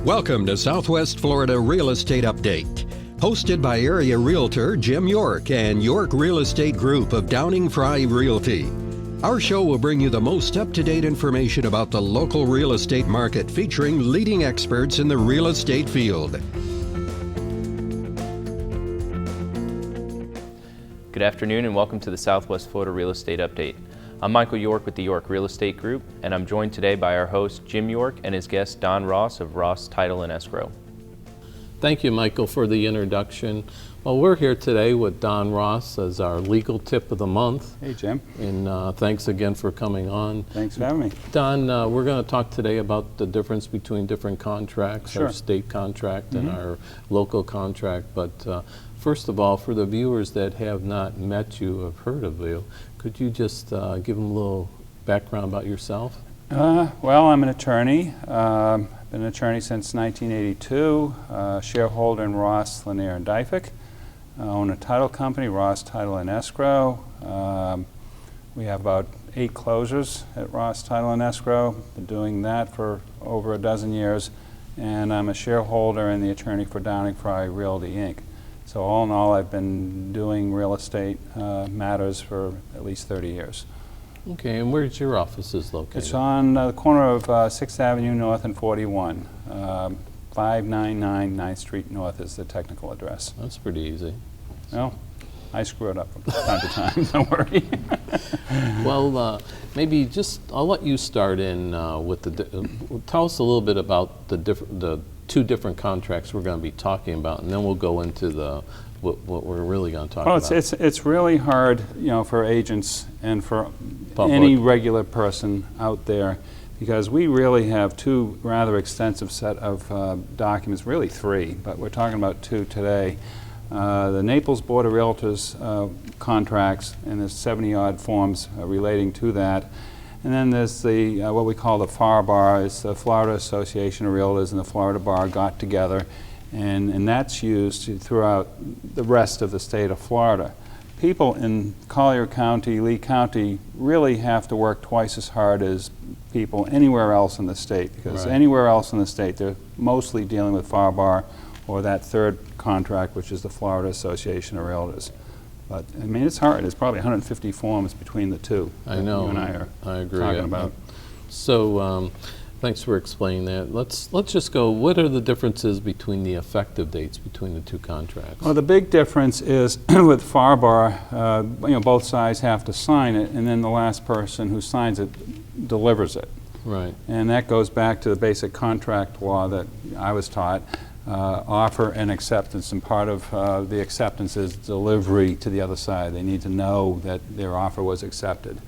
Welcome to Southwest Florida Real Estate Update, hosted by area realtor Jim York and York Real Estate Group of Downing Fry Realty. Our show will bring you the most up-to-date information about the local real estate market, featuring leading experts in the real estate field. Good afternoon and welcome to the Southwest Florida Real Estate Update. I'm Michael York with the York Real Estate Group, and I'm joined today by our host Jim York and his guest Don Ross of Ross Title and Escrow. Thank you, Michael, for the introduction. Well, we're here today with Don Ross as our legal tip of the month. Hey, Jim. And thanks again for coming on. Thanks for having me. Don, we're going to talk today about the difference between different contracts, Sure. our state contract and our local contract. But first of all, for the viewers that have not met you or heard of you, could you just give them a little background about yourself? Well, I'm an attorney. Been an attorney since 1982, shareholder in Ross, Lanier & Dyfick. I own a title company, Ross Title and Escrow. We have about 8 closures at Ross Title and Escrow. Been doing that for over a dozen years. And I'm a shareholder and the attorney for Downing Fry Realty, Inc. So all in all, I've been doing real estate matters for at least 30 years. Okay, and where's your offices located? It's on the corner of 6th Avenue North and 41. 599 9th Street North is the technical address. That's pretty easy. Well, I screw it up from time to time, don't worry. Well, maybe just, I'll let you start in with tell us a little bit about the 2 different contracts we're going to be talking about, and then we'll go into what we're really going to talk about. Well, it's really hard, for agents and for any regular person out there, because we really have 2 rather extensive set of documents, really 3, but we're talking about 2 today. The Naples Board of Realtors contracts, and there's 70-odd forms relating to that. And then there's the what we call the FAR Bar. It's the Florida Association of Realtors and the Florida Bar got together, and that's used throughout the rest of the state of Florida. People in Collier County, Lee County really have to work twice as hard as people anywhere else in the state, because anywhere else in the state they're mostly dealing with FAR Bar or that 3rd contract, which is the Florida Association of Realtors. But I mean, it's hard. It's probably 150 forms between the 2. I know. You and I agree. Talking about. So, thanks for explaining that. Let's just go. What are the differences between the effective dates between the 2 contracts? Well, the big difference is with FAR Bar, both sides have to sign it, and then the last person who signs it delivers it. Right. And that goes back to the basic contract law that I was taught. Offer and acceptance, and part of the acceptance is delivery to the other side. They need to know that their offer was accepted.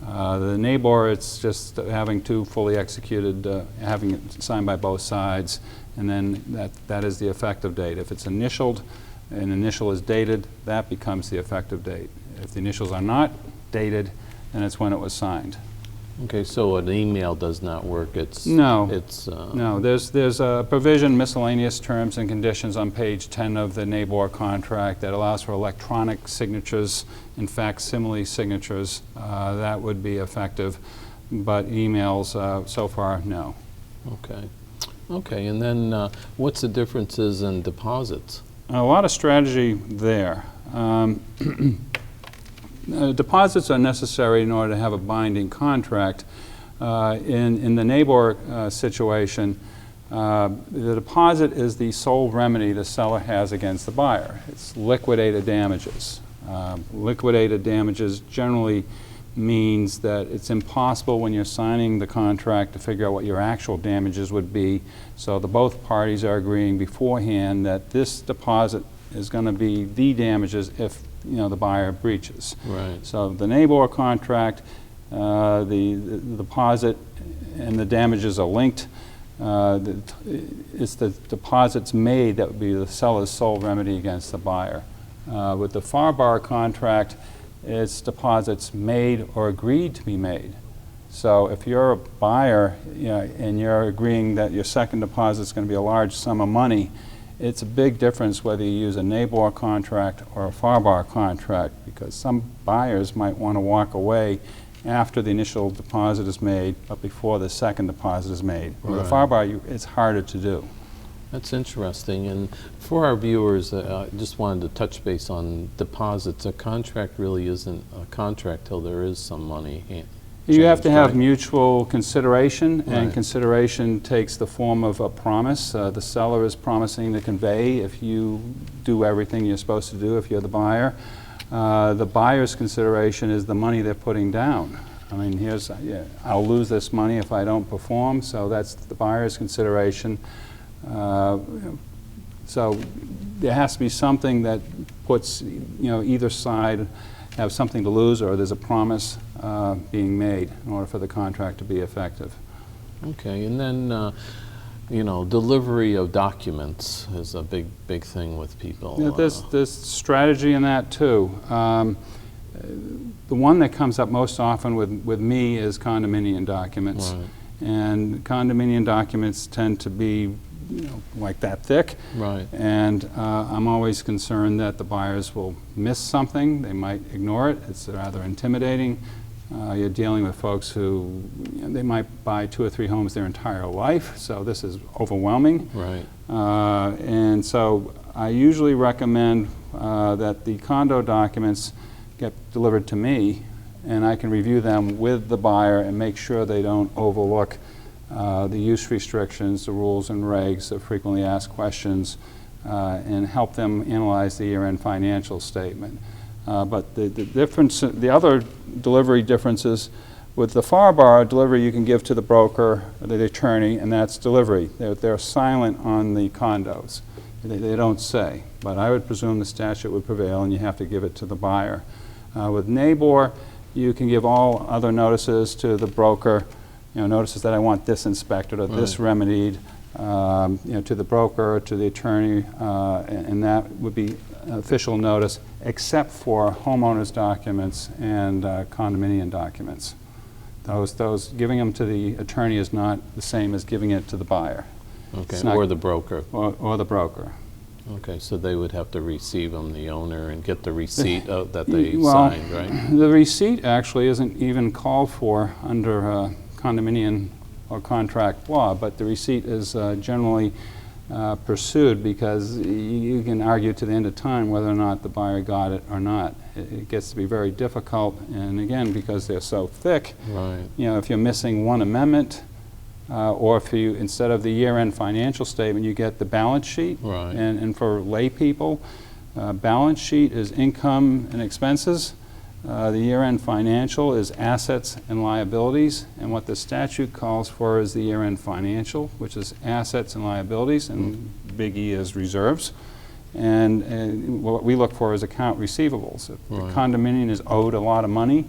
The NABOR, it's just having 2 fully executed, having it signed by both sides, and then that is the effective date. If it's initialed, an initial is dated, that becomes the effective date. If the initials are not dated, then it's when it was signed. Okay, so an email does not work. No. There's a provision, miscellaneous terms and conditions, on page 10 of the NABOR contract that allows for electronic signatures, in facsimile signatures. That would be effective, but emails, so far, no. Okay, and then what's the differences in deposits? A lot of strategy there. Deposits are necessary in order to have a binding contract. In the NABOR situation, the deposit is the sole remedy the seller has against the buyer. It's liquidated damages. Liquidated damages generally means that it's impossible when you're signing the contract to figure out what your actual damages would be, so both parties are agreeing beforehand that this deposit is going to be the damages if the buyer breaches. Right. So the NABOR contract, the deposit and the damages are linked. It's the deposits made that would be the seller's sole remedy against the buyer. With the FAR Bar contract, it's deposits made or agreed to be made. So if you're a buyer, and you're agreeing that your second deposit is going to be a large sum of money, it's a big difference whether you use a NABOR contract or a FAR Bar contract, because some buyers might want to walk away after the initial deposit is made, but before the second deposit is made. With a Right. fire bar, it's harder to do. That's interesting. And for our viewers, I just wanted to touch base on deposits. A contract really isn't a contract till there is some money. You have to changed, have right? mutual consideration, and Right. consideration takes the form of a promise. The seller is promising to convey if you do everything you're supposed to do if you're the buyer. The buyer's consideration is the money they're putting down. I mean, I'll lose this money if I don't perform, so that's the buyer's consideration. So there has to be something that puts, either side have something to lose, or there's a promise being made in order for the contract to be effective. Okay, and then, delivery of documents is a big thing with people. Yeah, there's strategy in that too. The one that comes up most often with me is condominium documents. Right. And condominium documents tend to be like that thick. Right. And I'm always concerned that the buyers will miss something. They might ignore it. It's rather intimidating. You're dealing with folks who, they might buy 2 or 3 homes their entire life, so this is overwhelming. Right. And so I usually recommend that the condo documents get delivered to me, and I can review them with the buyer and make sure they don't overlook the use restrictions, the rules and regs, the frequently asked questions, and help them analyze the year-end financial statement. But the other delivery differences with the FAR bar delivery you can give to the broker, the attorney, and that's delivery. They're silent on the condos. They don't say, but I would presume the statute would prevail and you have to give it to the buyer. With NABOR, you can give all other notices to the broker, notices that I want this inspected or this remedied, to the broker, to the attorney, and that would be official notice, except for homeowners documents and condominium documents. Those giving them to the attorney is not the same as giving it to the buyer. Okay, or the broker. Or the broker. Okay, so they would have to receive them, the owner, and get the receipt that they signed, right? The receipt actually isn't even called for under condominium or contract law, but the receipt is generally pursued because you can argue to the end of time whether or not the buyer got it or not. It gets to be very difficult, and again, because they're so thick, Right. If you're missing one amendment, or if you, instead of the year-end financial statement, you get the balance sheet. Right. And for lay people, balance sheet is income and expenses. The year-end financial is assets and liabilities, and what the statute calls for is the year-end financial, which is assets and liabilities, and big E is reserves. And what we look for is account receivables. If the Right. condominium is owed a lot of money,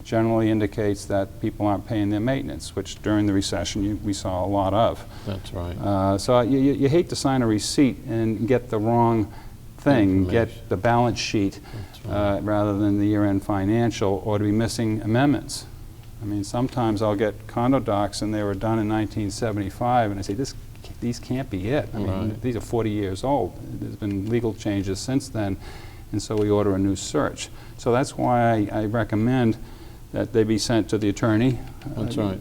generally indicates that people aren't paying their maintenance, which during the recession we saw a lot of. That's right. So you hate to sign a receipt and get the wrong thing, get the balance sheet rather than the year-end financial, or to be missing amendments. I mean, sometimes I'll get condo docs and they were done in 1975, and I say, these can't be it. I mean, these are 40 years old. There's been legal changes since then, and so we order a new search. So that's why I recommend that they be sent to the attorney. That's right.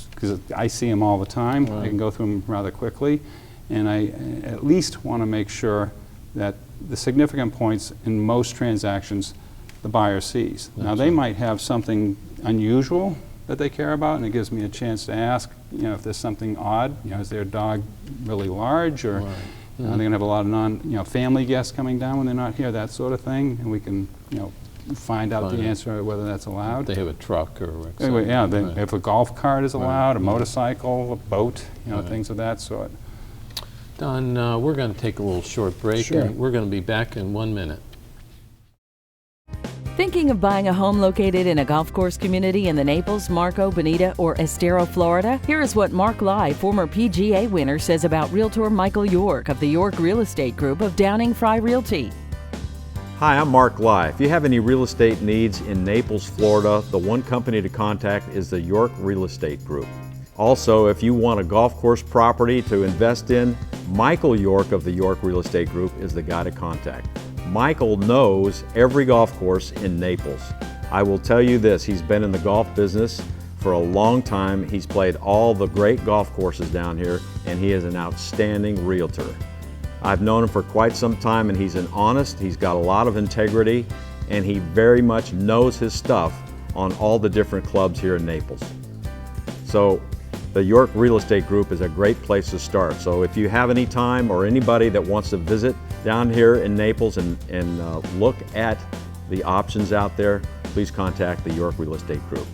Because I see them all the time. Right. I can go through them rather quickly, and I at least want to make sure that the significant points in most transactions the buyer sees. Now, they might have something unusual that they care about, and it gives me a chance to ask, if there's something odd. Is their dog really large, or are they going to have a lot of family guests coming down when they're not here, that sort of thing, and we can, find out the answer whether that's allowed. They have a truck or Anyway, something. if a golf cart is allowed, a motorcycle, a boat, things of that sort. Don, we're going to take a little short break. Sure. And we're going to be back in 1 minute. Thinking of buying a home located in a golf course community in the Naples, Marco, Bonita, or Estero, Florida? Here is what Mark Lai, former PGA winner, says about Realtor Michael York of the York Real Estate Group of Downing Fry Realty. Hi, I'm Mark Lai. If you have any real estate needs in Naples, Florida, the one company to contact is the York Real Estate Group. Also, if you want a golf course property to invest in, Michael York of the York Real Estate Group is the guy to contact. Michael knows every golf course in Naples. I will tell you this, he's been in the golf business for a long time. He's played all the great golf courses down here, and he is an outstanding realtor. I've known him for quite some time, and he's he's got a lot of integrity, and he very much knows his stuff on all the different clubs here in Naples. So the York Real Estate Group is a great place to start. So if you have any time or anybody that wants to visit down here in Naples and look at the options out there, please contact the York Real Estate Group.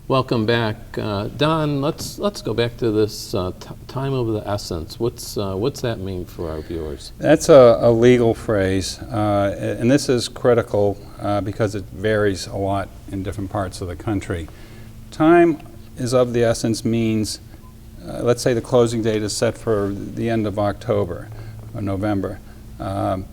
Welcome back, Don. Let's go back to this time of the essence. What's that mean for our viewers? That's a legal phrase, and this is critical because it varies a lot in different parts of the country. Time is of the essence means, let's say the closing date is set for the end of October or November.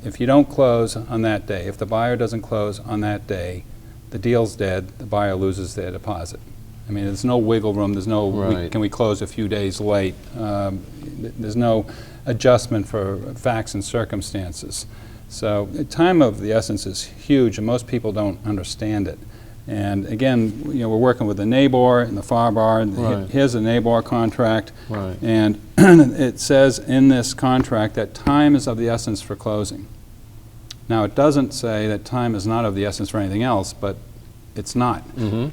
If you don't close on that day, if the buyer doesn't close on that day, the deal's dead, the buyer loses their deposit. I mean, there's no wiggle room, there's no, Right. can we close a few days late? There's no adjustment for facts and circumstances. So time of the essence is huge, and most people don't understand it. And again, you know, we're working with the NABOR and the FARBAR. Right. Here's a NABOR contract, Right. and it says in this contract that time is of the essence for closing. Now, it doesn't say that time is not of the essence for anything else, but it's not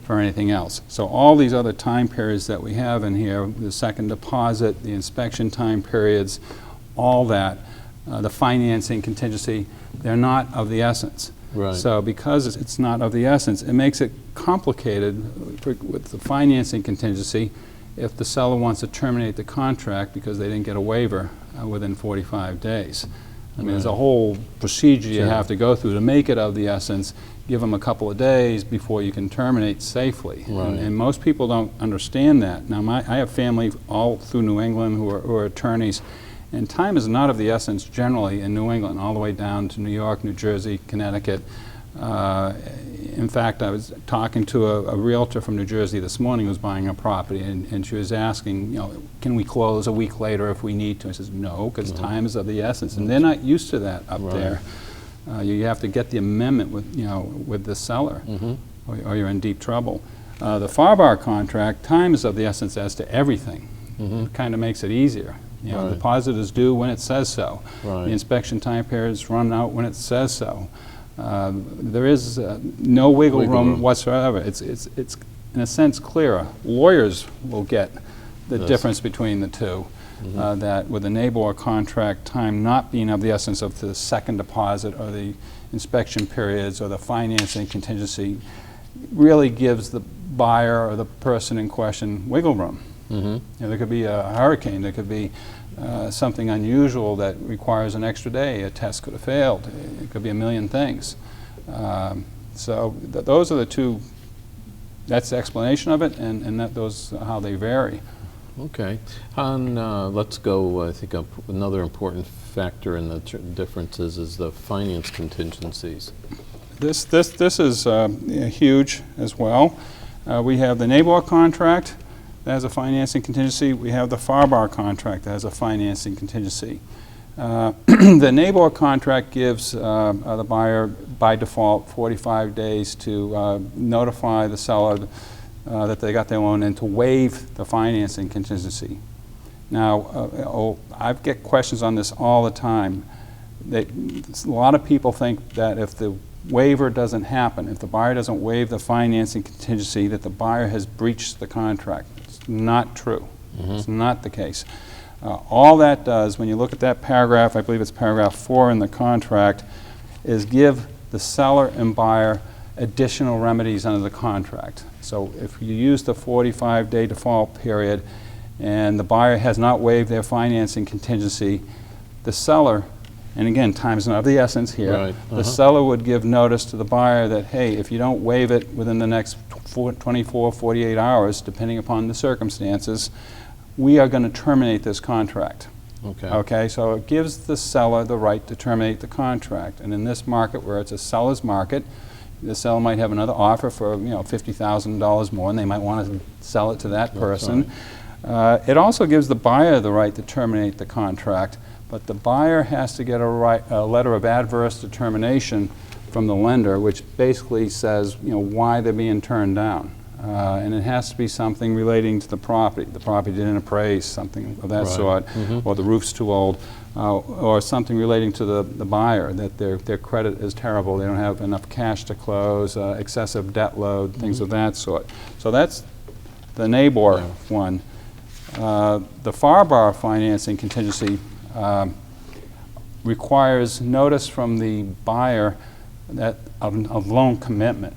for anything else. So all these other time periods that we have in here, the second deposit, the inspection time periods, all that, the financing contingency, they're not of the essence. Right. So because it's not of the essence, it makes it complicated with the financing contingency if the seller wants to terminate the contract because they didn't get a waiver within 45 days. I mean, there's a whole procedure you have to go through to make it of the essence. Give them a couple of days before you can terminate safely. Right. And most people don't understand that. Now, I have family all through New England who are attorneys, and time is not of the essence generally in New England, all the way down to New York, New Jersey, Connecticut. In fact, I was talking to a realtor from New Jersey this morning who was buying a property, and she was asking, you know, can we close a week later if we need to? I says, no, because time is of the essence, and they're not used to that up there. You have to get the amendment with, you know, with the seller, or you're in deep trouble. The FARBAR contract, time is of the essence as to everything. It kind of makes it easier. You know, the deposit is due when it says so. The inspection time periods run out when it says so. There is no wiggle room whatsoever. It's in a sense clearer. Lawyers will get the difference between the two. That with a NABOR contract, time not being of the essence of the second deposit or the inspection periods or the financing contingency really gives the buyer or the person in question wiggle room. You know, there could be a hurricane, there could be something unusual that requires an extra day, a test could have failed, it could be a million things. So those are the two, that's the explanation of it, and those are how they vary. Okay. Let's go, I think another important factor in the differences is the finance contingencies. This is huge as well. We have the NABOR contract that has a financing contingency. We have the FARBAR contract that has a financing contingency. The NABOR contract gives the buyer by default 45 days to notify the seller that they got their loan and to waive the financing contingency. Now, I get questions on this all the time. A lot of people think that if the waiver doesn't happen, if the buyer doesn't waive the financing contingency, that the buyer has breached the contract. It's not true. It's not the case. All that does, when you look at that paragraph, I believe it's paragraph 4 in the contract, is give the seller and buyer additional remedies under the contract. So if you use the 45-day default period and the buyer has not waived their financing contingency, the seller, and again, time's not of the essence here, the seller would give notice to the buyer that, hey, if you don't waive it within the next 24, 48 hours, depending upon the circumstances, we are going to terminate this contract. Okay, so it gives the seller the right to terminate the contract. And in this market, where it's a seller's market, the seller might have another offer for, you know, $50,000 more, and they might want to sell it to that person. It also gives the buyer the right to terminate the contract, but the buyer has to get a letter of adverse determination from the lender, which basically says, why they're being turned down. And it has to be something relating to the property. The property didn't appraise, something of that sort, or the roof's too old, or something relating to the buyer, that their credit is terrible, they don't have enough cash to close, excessive debt load, things of that sort. So that's the NABOR one. The FAR financing contingency requires notice from the buyer of loan commitment.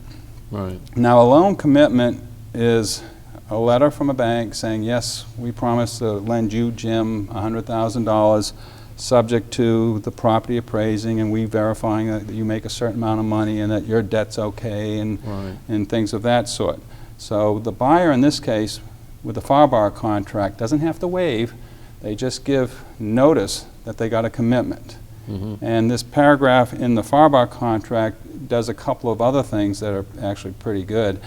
Right. Now, a loan commitment is a letter from a bank saying, yes, we promise to lend you, Jim, $100,000 subject to the property appraising and we verifying that you make a certain amount of money and that your debt's okay and things of that sort. So the buyer in this case with the FAR contract doesn't have to waive, they just give notice that they got a commitment. And this paragraph in the FAR contract does a couple of other things that are actually pretty good.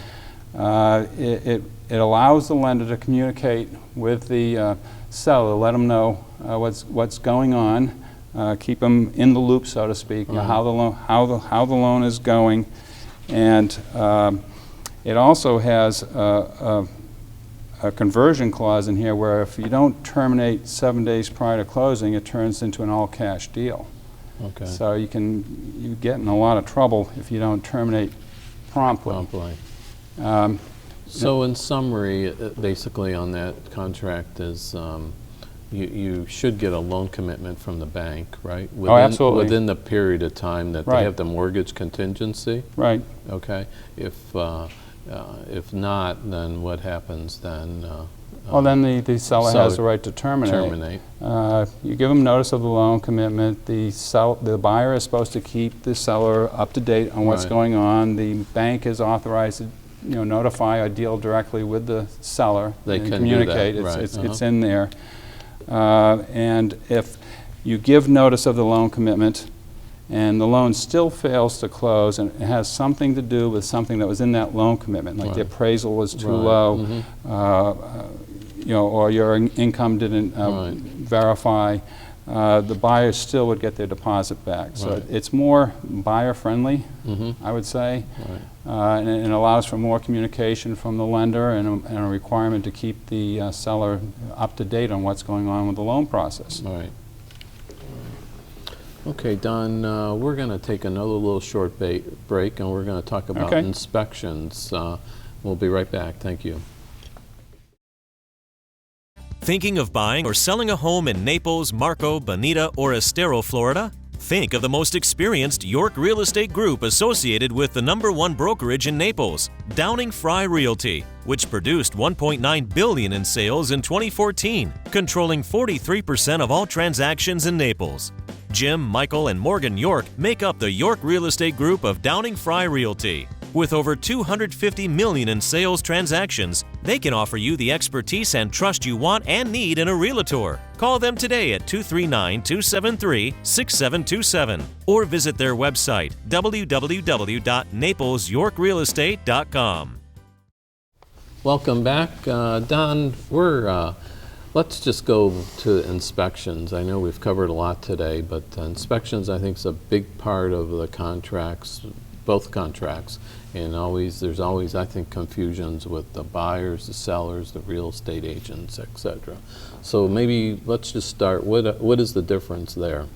It allows the lender to communicate with the seller, let them know what's going on, keep them in the loop, so to speak, how the loan is going, and it also has a conversion clause in here where if you don't terminate 7 days prior to closing, it turns into an all-cash deal. Okay. So you get in a lot of trouble if you don't terminate promptly. So in summary, basically on that contract is you should get a loan commitment from the bank, right? Absolutely. Within the period of time that they have the mortgage contingency? Right. Okay. If not, then what happens then? Well, then the seller has the right to terminate. You give them notice of the loan commitment. The buyer is supposed to keep the seller up to date on what's going on. The bank is authorized to notify or deal directly with the seller. They can communicate. do that. It's in there. And if you give notice of the loan commitment and the loan still fails to close and it has something to do with something that was in that loan commitment, like the appraisal was too low, or your income didn't verify, the buyer still would get their deposit back. So it's more buyer-friendly, I would say, and it allows for more communication from the lender and a requirement to keep the seller up to date on what's going on with the loan process. Right. Okay, Don, we're going to take another little short break and we're going to talk about inspections. We'll be right back. Thank you. Thinking of buying or selling a home in Naples, Marco, Bonita, or Estero, Florida? Think of the most experienced York Real Estate Group associated with the #1 brokerage in Naples, Downing Fry Realty, which produced $1.9 billion in sales in 2014, controlling 43% of all transactions in Naples. Jim, Michael, and Morgan York make up the York Real Estate Group of Downing Fry Realty. With over $250 million in sales transactions, they can offer you the expertise and trust you want and need in a realtor. Call them today at 239-273-6727 or visit their website, www.naplesyorkrealestate.com. Welcome back. Don, let's just go to inspections. I know we've covered a lot today, but inspections I think is a big part of the contracts, both contracts. And there's always, I think, confusions with the buyers, the sellers, the real estate agents, etc. So maybe let's just start. What is the difference there?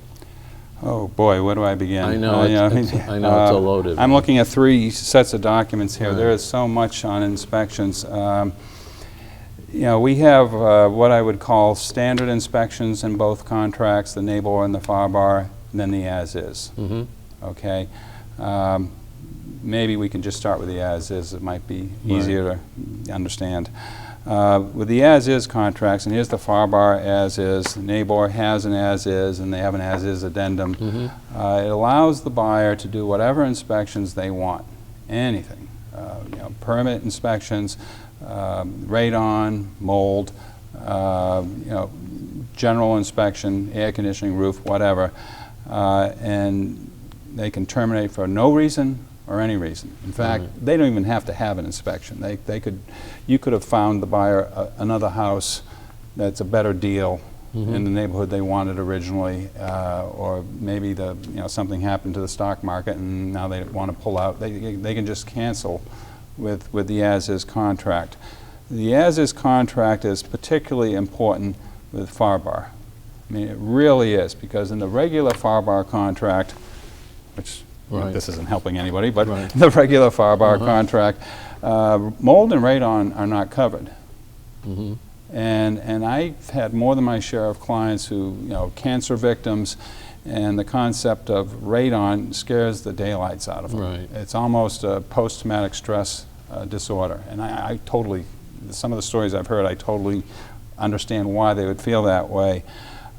Oh boy, where do I begin? I know, it's a loaded I'm one. looking at 3 sets of documents here. Right. There is so much on inspections. We have what I would call standard inspections in both contracts, the NABOR and the FAR, and then the as-is. Okay. Maybe we can just start with the as-is. It might be easier to understand. With the as-is contracts, and here's the FAR as-is, NABOR has an as-is, and they have an as-is addendum. It allows the buyer to do whatever inspections they want, anything. Permit inspections, radon, mold, general inspection, air conditioning, roof, whatever, and they can terminate for no reason or any reason. In fact, they don't even have to have an inspection. You could have found the buyer another house that's a better deal in the neighborhood they wanted originally, or maybe something happened to the stock market and now they want to pull out. They can just cancel with the as-is contract. The as-is contract is particularly important with FAR-BAR. I mean, it really is, because in the regular FAR-BAR contract, which this isn't helping anybody, but the regular FAR-BAR contract, mold and radon are not covered. And I've had more than my share of clients who, cancer victims, and the concept of radon scares the daylights out of them. It's almost a post-traumatic stress disorder. And I totally, some of the stories I've heard, I totally understand why they would feel that way.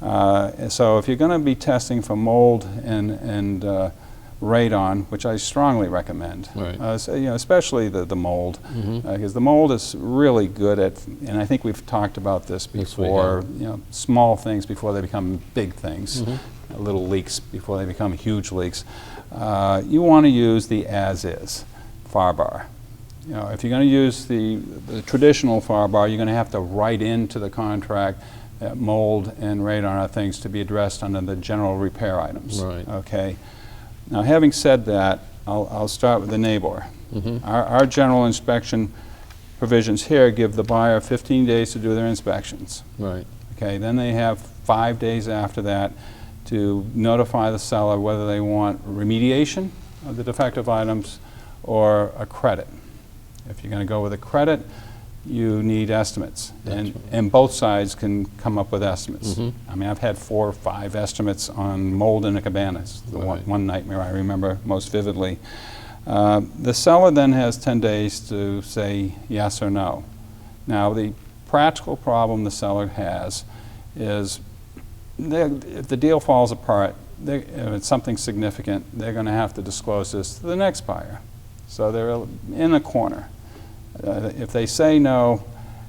So if you're going to be testing for mold and radon, which I strongly recommend, especially the mold, because the mold is really good at, and I think we've talked about this before, small things before they become big things, little leaks before they become huge leaks. You want to use the as-is FAR-BAR. If you're going to use the traditional FAR-BAR, you're going to have to write into the contract that mold and radon are things to be addressed under the general repair items. Okay. Now, having said that, I'll start with the NABOR. Our general inspection provisions here give the buyer 15 days to do their inspections. Okay. Then they have 5 days after that to notify the seller whether they want remediation of the defective items or a credit. If you're going to go with a credit, you need estimates, and both sides can come up with estimates. I mean, I've had 4 or 5 estimates on mold in a cabana. It's the one nightmare I remember most vividly. The seller then has 10 days to say yes or no. Now, the practical problem the seller has is if the deal falls apart, if it's something significant, they're going to have to disclose this to the next buyer. So they're in a corner. If they say no,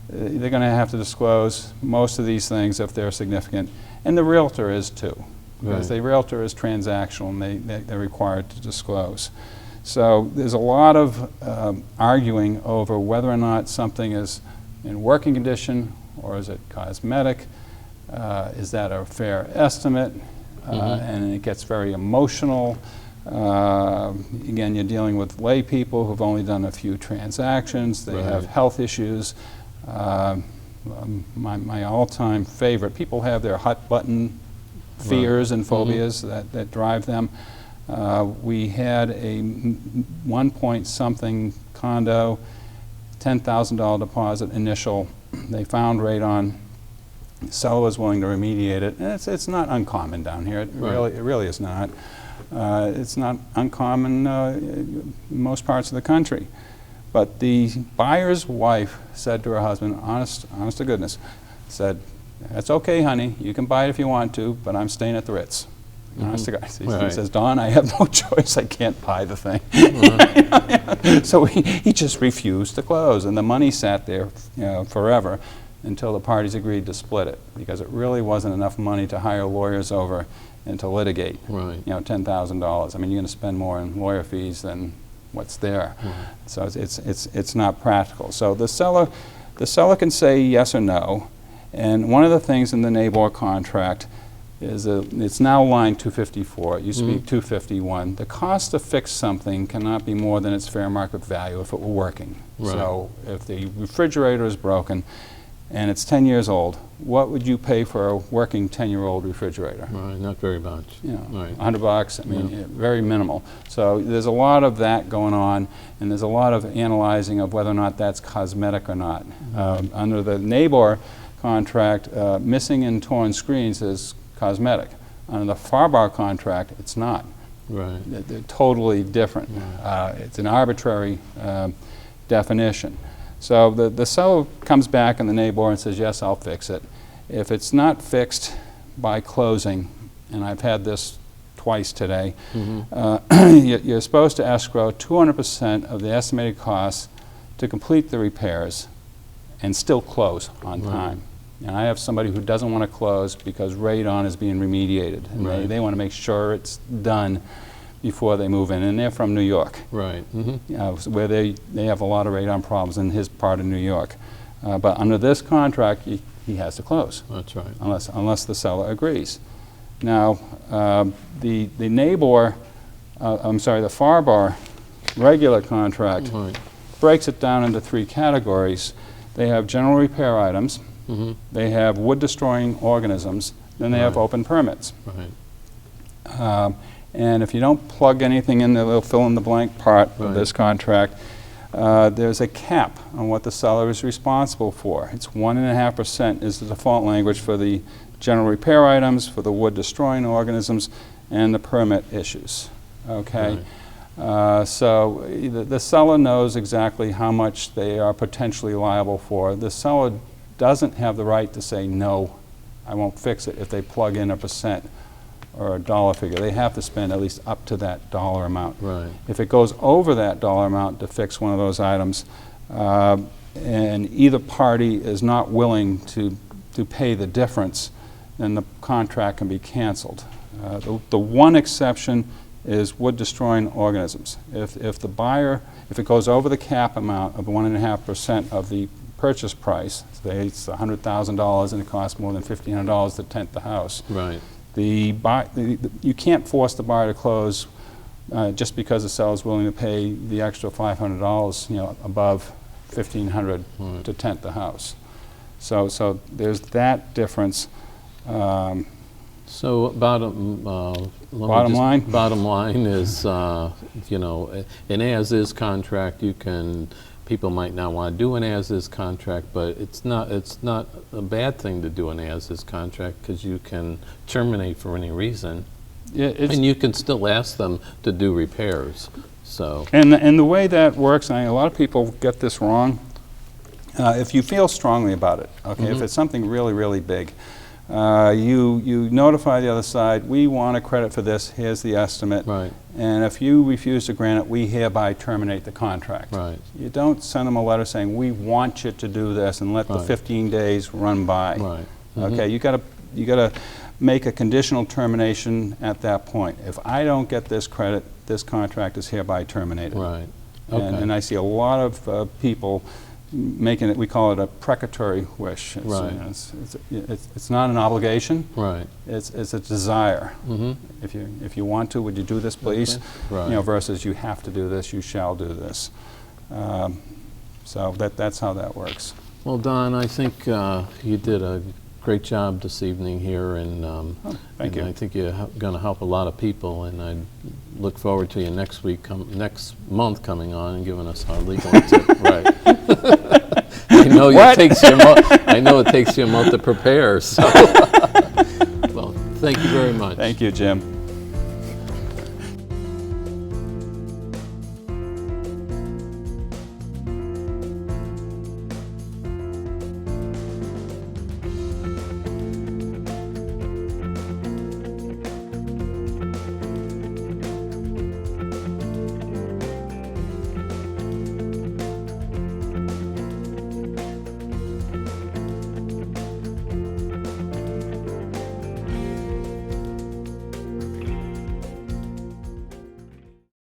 they're going to have to disclose most of these things if they're significant. And the realtor is too, because the realtor is transactional and they're required to disclose. So there's a lot of arguing over whether or not something is in working condition or is it cosmetic. Is that a fair estimate? And it gets very emotional. Again, you're dealing with lay people who've only done a few transactions. They have health issues. My all-time favorite, people have their hot button fears and phobias that drive them. We had a 1-point-something condo, $10,000 deposit initial. They found radon. The seller was willing to remediate it. And it's not uncommon down here. It really is not. It's not uncommon in most parts of the country. But the buyer's wife said to her husband, honest to goodness, said, "That's okay, honey. You can buy it if you want to, but I'm staying at the Ritz." Honest to God. He says, "Don, I have no choice. I can't buy the thing." So he just refused to close, and the money sat there forever until the parties agreed to split it, because it really wasn't enough money to hire lawyers over and to litigate. $10,000. I mean, you're going to spend more in lawyer fees than what's there. So it's not practical. So the seller can say yes or no. And one of the things in the NABOR contract is it's now line 254. It used to be 251. The cost to fix something cannot be more than its fair market value if it were working. So if the refrigerator is broken and it's 10 years old, what would you pay for a working 10-year-old refrigerator? Not very much. $100. I mean, very minimal. So there's a lot of that going on, and there's a lot of analyzing of whether or not that's cosmetic or not. Under the NABOR contract, missing and torn screens is cosmetic. Under the FAR-BAR contract, it's not. They're totally different. It's an arbitrary definition. So the seller comes back in the NABOR and says, yes, I'll fix it. If it's not fixed by closing, and I've had this twice today, you're supposed to escrow 200% of the estimated costs to complete the repairs and still close on time. And I have somebody who doesn't want to close because radon is being remediated. And they want to make sure it's done before they move in, and they're from New York, where they have a lot of radon problems in his part of New York. But under this contract, you he has to close. That's right. Unless the seller agrees. Now, the NABOR, the FARBAR regular contract Right. breaks it down into 3 categories. They have general repair items, they have wood-destroying organisms, then they have Right. open permits. Right. And if you don't plug anything in there, they'll fill in the blank part of Right. this contract. There's a cap on what the seller is responsible for. It's 1.5% is the default language for the general repair items, for the wood-destroying organisms, and the permit issues. Okay? So the seller knows exactly how much they are potentially liable for. The seller doesn't have the right to say, no, I won't fix it if they plug in a percent or a dollar figure. They have to spend at least up to that dollar amount. Right. If it goes over that dollar amount to fix one of those items, and either party is not willing to pay the difference, then the contract can be canceled. The one exception is wood-destroying organisms. If it goes over the cap amount of 1.5% of the purchase price, say it's $100,000 and it costs more than $1,500 to tent the house, Right. you can't force the buyer to close just because the seller is willing to pay the extra $500, above $1,500 to tent the house. So there's that difference. So bottom line? Bottom line is, an as-is contract. People might not want to do an as-is contract, but it's not a bad thing to do an as-is contract because you can terminate for any reason, and you can still ask them to do repairs. So and the way that works, and a lot of people get this wrong. If you feel strongly about it, okay, if it's something really, really big, you notify the other side, we want a credit for this, here's the estimate. Right. And if you refuse to grant it, we hereby terminate the contract. Right. You don't send them a letter saying, we want you to do this and let the 15 days run by. Right. Okay, you gotta make a conditional termination at that point. If I don't get this credit, this contract is hereby terminated. Right. Okay. And I see a lot of people making it, we call it a precatory wish. Right. It's not an obligation. Right. It's a desire. If you want to, would you do this, please? Okay. Right. Versus you have to do this, you shall do this. So that's how that works. Well, Don, I think you did a great job this evening here, and thank you. I think you're going to help a lot of people, and I look forward to you next month coming on and giving us our legal tip. Right. I know it takes you a month to prepare. So, well, thank you very much. Thank you, Jim.